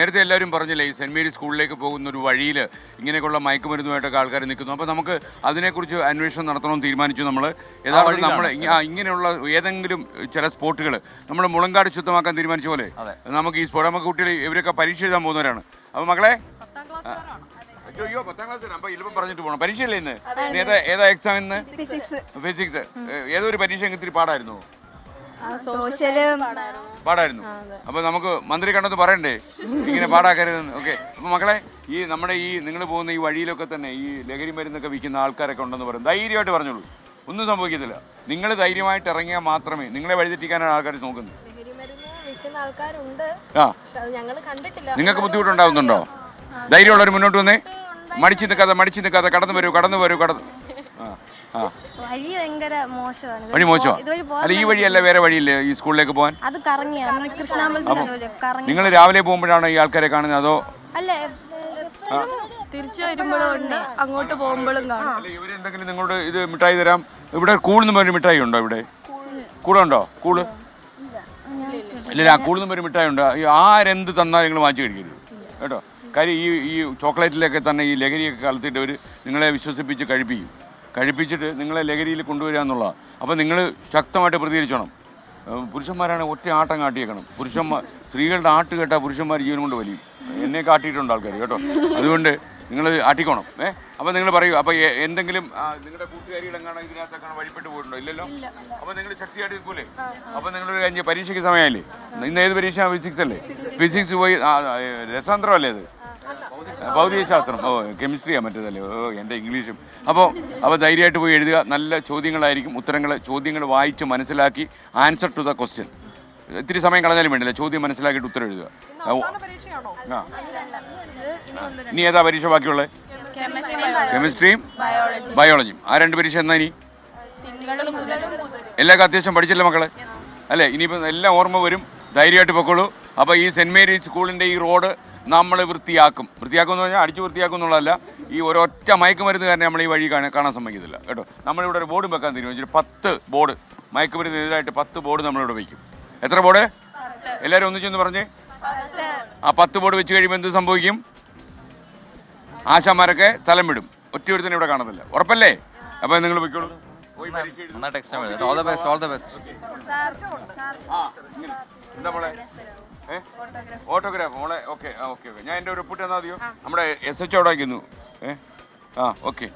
നേരത്തെ എല്ലാവരും പറഞ്ഞില്ലേ ഈ സെൻറ് മേരീസ് സ്കൂളിലേക്ക് പോകുന്ന ഒരു വഴിയിൽ ഇങ്ങനെയൊക്കെയുള്ള മയക്കുമരുന്നുമായിട്ടൊക്കെ ആൾക്കാർ നിൽക്കുന്നു. അപ്പോൾ നമുക്ക് അതിനെക്കുറിച്ച് അന്വേഷണം നടത്തണമെന്ന് തീരുമാനിച്ചു. നമ്മൾ യഥാർത്ഥത്തിൽ നമ്മൾ ഇങ്ങനെയുള്ള ഏതെങ്കിലും ചില സ്പോട്ടുകൾ നമ്മൾ മുളങ്കാട് ശുദ്ധമാക്കാൻ തീരുമാനിച്ച പോലെ നമുക്ക് ഈ സ്പോട്ട് നമുക്ക് കുട്ടികൾ ഇവരൊക്കെ പരീക്ഷ എഴുതാൻ പോകുന്നവരാണ്. അപ്പോൾ മക്കളെ അയ്യോ 10ാം ക്ലാസ് അപ്പോൾ ഇപ്പം പറഞ്ഞിട്ട് പോകണം. പരീക്ഷയല്ലേ ഇന്ന്? ഏതാ എക്സാം ഇന്ന്? ഫിസിക്സ്. ഏതൊരു പരീക്ഷ ഇത്തിരി പാടായിരുന്നു? പാടായിരുന്നു. അപ്പൊ നമുക്ക് മന്ത്രി കണ്ടെന്ന് പറയണ്ടേ ഇങ്ങനെ പാടാക്കരുതെന്ന്. ഓക്കെ. അപ്പൊ മക്കളെ ഈ നമ്മുടെ ഈ നിങ്ങൾ പോകുന്ന ഈ വഴിയിലൊക്കെ തന്നെ ഈ ലഹരി മരുന്നൊക്കെ വിൽക്കുന്ന ആൾക്കാരൊക്കെ ഉണ്ടെന്ന് പറയും. ധൈര്യമായിട്ട് പറഞ്ഞോളൂ, ഒന്നും സംഭവിക്കത്തില്ല. നിങ്ങൾ ധൈര്യമായിട്ട് ഇറങ്ങിയാൽ മാത്രമേ നിങ്ങളെ വഴിതെറ്റിക്കാനാണ് ആൾക്കാർ നോക്കുന്നത്. നിങ്ങൾക്ക് ബുദ്ധിമുട്ടുണ്ടാവുന്നുണ്ടോ? ധൈര്യമുള്ളവർ മുന്നോട്ട് വന്നേ, മടിച്ചു നിൽക്കാതെ കടന്നു വരൂ. വഴി മോശമാണ്. അല്ല ഈ വഴിയല്ല വേറെ വഴിയില്ലേ ഈ സ്കൂളിലേക്ക് പോകാൻ? നിങ്ങൾ രാവിലെ പോകുമ്പോഴാണ് ഈ ആൾക്കാരെ കാണുന്നത് അതോ തിരിച്ചു വരുമ്പോഴും അങ്ങോട്ട് പോകുമ്പോഴും കാണും? ഇവരെന്തെങ്കിലും നിങ്ങളോട് ഇത് മിഠായി തരാം, ഇവിടെ കൂളെന്ന് പറഞ്ഞൊരു മിഠായി ഉണ്ടോ? ഇവിടെ കൂളുണ്ടോ? കൂള് ഇല്ല. ആ കൂളെന്ന് പറഞ്ഞൊരു മിഠായി ഉണ്ട്. ആരെന്ത് തന്നാൽ നിങ്ങൾ വാങ്ങിച്ചു കഴിക്കരുത് കേട്ടോ. കാര്യം ഈ ചോക്ലേറ്റിലൊക്കെ തന്നെ ഈ ലഹരിയൊക്കെ കലർത്തിയിട്ട് അവർ നിങ്ങളെ വിശ്വസിപ്പിച്ച് കഴിപ്പിച്ചിട്ട് നിങ്ങളെ ലഹരിയിൽ കൊണ്ടുവരിക എന്നുള്ളതാണ്. അപ്പോൾ നിങ്ങൾ ശക്തമായിട്ട് പ്രതികരിച്ചോണം. പുരുഷന്മാരാണ് ഒറ്റ ആട്ടം കാട്ടിയേക്കണം. സ്ത്രീകളുടെ ആട്ട് കേട്ടാൽ പുരുഷന്മാർ ജീവൻ കൊണ്ട് വലിയും. എന്നെ കാട്ടിയിട്ടുണ്ട് ആൾക്കാർ കേട്ടോ. അതുകൊണ്ട് നിങ്ങൾ ആട്ടിക്കോണം. അപ്പോൾ നിങ്ങൾ പറയൂ. അപ്പോൾ എന്തെങ്കിലും നിങ്ങളുടെ കൂട്ടുകാരിയുടെ എങ്ങാണോ ഇതിനകത്തൊക്കെ വഴിപ്പെട്ട് പോയിട്ടുണ്ടോ? ഇല്ലല്ലോ. അപ്പോൾ നിങ്ങൾ ശക്തിയായിട്ട് നിൽക്കൂലേ? അപ്പോൾ നിങ്ങളൊരു കഴിഞ്ഞ പരീക്ഷയ്ക്ക് സമയമായില്ലേ? ഇന്ന് ഏത് പരീക്ഷ? ഫിസിക്സ് അല്ലേ? ഫിസിക്സ് പോയി രസാന്തരമല്ലേ അത്? ഭൗതികശാസ്ത്രം. കെമിസ്ട്രിയാണ് മറ്റേതല്ലേ? എൻ്റെ ഇംഗ്ലീഷും. അപ്പോൾ ധൈര്യമായിട്ട് പോയി എഴുതുക. നല്ല ചോദ്യങ്ങളായിരിക്കും. ചോദ്യങ്ങൾ വായിച്ച് മനസ്സിലാക്കി ആൻസർ ടു ദ ക്വസ്റ്റ്യൻ. ഇത്തിരി സമയം കളഞ്ഞാലും വേണ്ടില്ല, ചോദ്യം മനസ്സിലാക്കിയിട്ട് ഉത്തരം എഴുതുക. ഇനി ഏതാ പരീക്ഷ ബാക്കിയുള്ളത്? കെമിസ്ട്രിയും ബയോളജിയും. ആ രണ്ട് പരീക്ഷ എന്നാ ഇനി? എല്ലാവർക്കും അത്യാവശ്യം പഠിച്ചില്ല മക്കളെ അല്ലേ? ഇനിയിപ്പോൾ എല്ലാം ഓർമ്മ വരും. ധൈര്യമായിട്ട് പൊക്കോളൂ. അപ്പോൾ ഈ സെൻറ് മേരീസ് സ്കൂളിൻ്റെ ഈ റോഡ് നമ്മൾ വൃത്തിയാക്കും എന്ന് പറഞ്ഞാൽ അടിച്ചു വൃത്തിയാക്കും എന്നുള്ളതല്ല. ഈ ഒരൊറ്റ മയക്കുമരുന്ന് കാരണം നമ്മൾ ഈ വഴി കാണാൻ സമ്മതിക്കത്തില്ല കേട്ടോ. നമ്മളിവിടെ ഒരു ബോർഡും വെക്കാൻ തീരുമാനിച്ചു. 10 ബോർഡ് മയക്കുമരുന്നിനെതിരായിട്ട് 10 ബോർഡ് നമ്മളിവിടെ വയ്ക്കും. എത്ര ബോർഡ്? എല്ലാവരും ഒന്നിച്ചൊന്ന് പറഞ്ഞേ. ആ 10 ബോർഡ് വെച്ച് കഴിയുമ്പോൾ എന്ത് സംഭവിക്കും? ആശാന്മാരൊക്കെ സ്ഥലം വിടും. ഒറ്റയൊരുത്തന്നെ ഇവിടെ കാണത്തില്ല. ഉറപ്പല്ലേ? അപ്പോൾ നിങ്ങൾ പൊയ്ക്കോളൂ. എന്താ മോളെ? ഓട്ടോഗ്രാഫ് മോളെ. ഓക്കെ. ഞാൻ എൻ്റെ ഒരു ഒപ്പിട്ട് തന്നാൽ മതിയോ? നമ്മുടെ SHO അവിടെ വയ്ക്കുന്നു. ഓക്കെ.